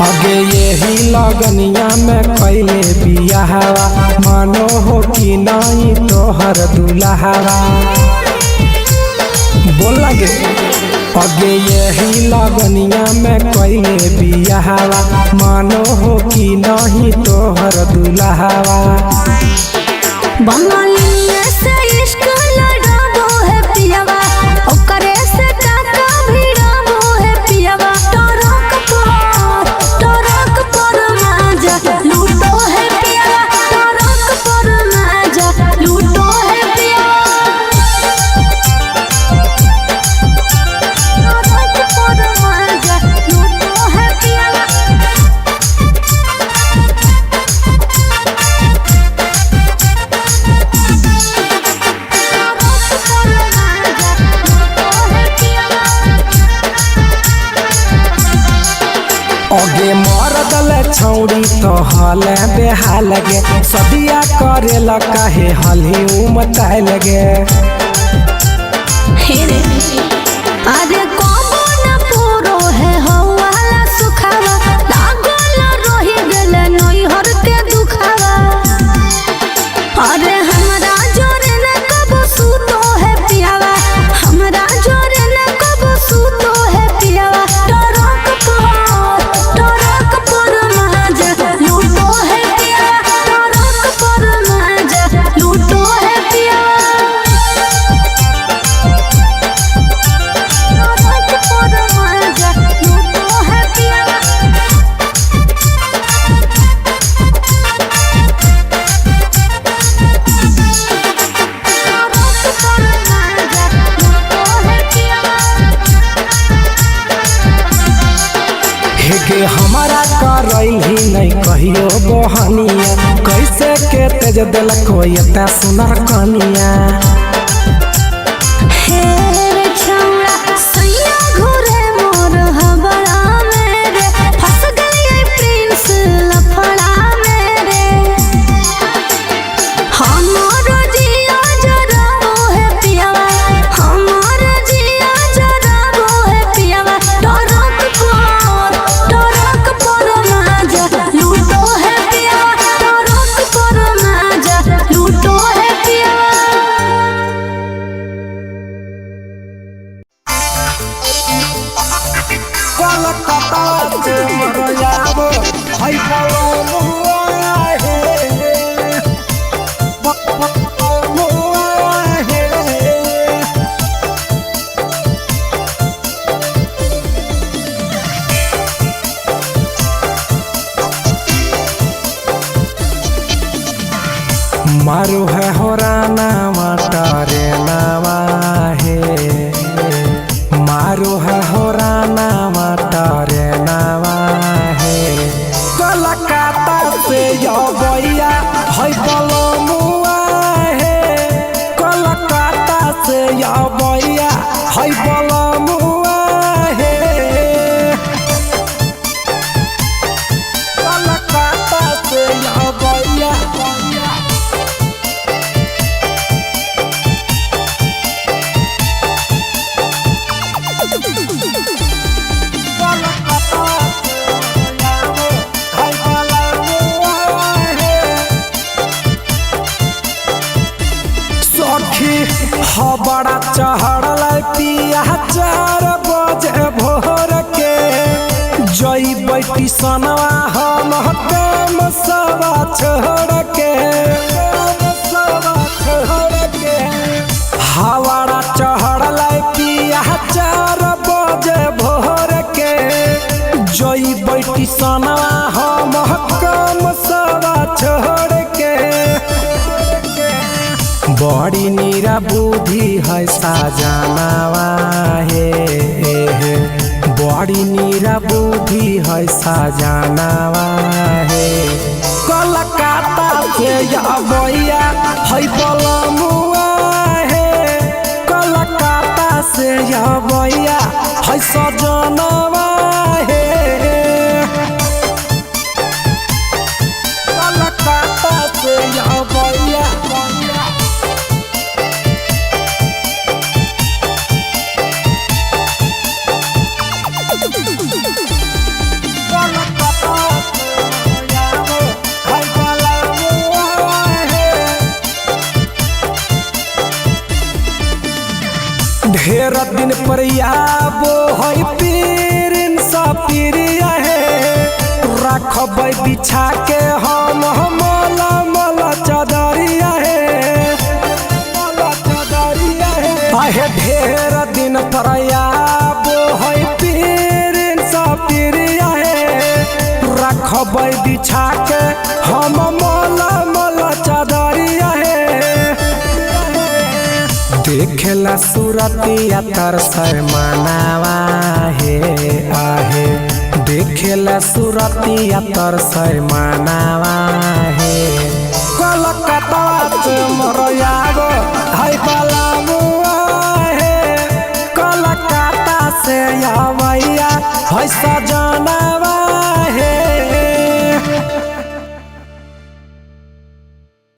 आगे यही लगनिया में कैले बियाहवा मानो हो कि नहीं तोहर दुल्हावा बोल लगे। आगे यही लगनिया में कैले बियाहवा मानो हो कि नहीं तोहर दुल्हावा। बंगाली से इश्क लड़ाबो है पियावा ओकरे से काका भिड़ाबो है पियावा। टरक पर माजा लूटो है पियावा टरक पर माजा लूटो है पियावा। टरक पर माजा लूटो है पियावा। आगे मरदल छौड़ी तो हले बेहाल लगे सदिया करे काहे हली उमताए लगे। अरे कबो न पूरो है हवाला सुखावा लागल रही गेले नैहर के दुखावा। अरे हमरा जोरे न कबो सूतो है पियावा हमरा जोरे न कबो सूतो है पियावा। टरक पर माजा लूटो है पियावा टरक पर माजा लूटो है पियावा। के हमारा करैली नहीं कहियो बहनिया कैसे के तेज दिल कोई एता सुनर कनिया। मारू है होराना मटारे नावा है मारू है होराना मटारे नावा है। कलकत्ता से यबैया है बलमुआ है कलकत्ता से यबैया है बलमुआ है कलकत्ता से यबैया। बड़ा चढ़ल पिया 4 बजे भोर के जई बैठी सनवा हम काम सवा छोड़ के हवाड़ा चढ़ल पिया 4 बजे भोर के जई बैठी सनवा हम काम सवा छोड़ के। बड़ी नीरा बुद्धि है साजनावा है बड़ी नीरा बुद्धि है साजनावा है। कलकत्ता से यबैया है बलमुआ है कलकत्ता से यबैया है सजनवा है कलकत्ता से यबैया। ढेर दिन पर आबो है पीर सब पीरिया है रखब बिछा के हम मला मला चदरिया है आहे ढेर दिन पर आबो है पीर सब पीरिया है रखब बिछा के हम मला मला चदरिया है देखेला सूरतिया तरसर मनावा है आहे देखेला सूरतिया तरसर मनावा है कलकत्ता से मरयागो हाय पलामुआ है कलकत्ता से आवैया है सजना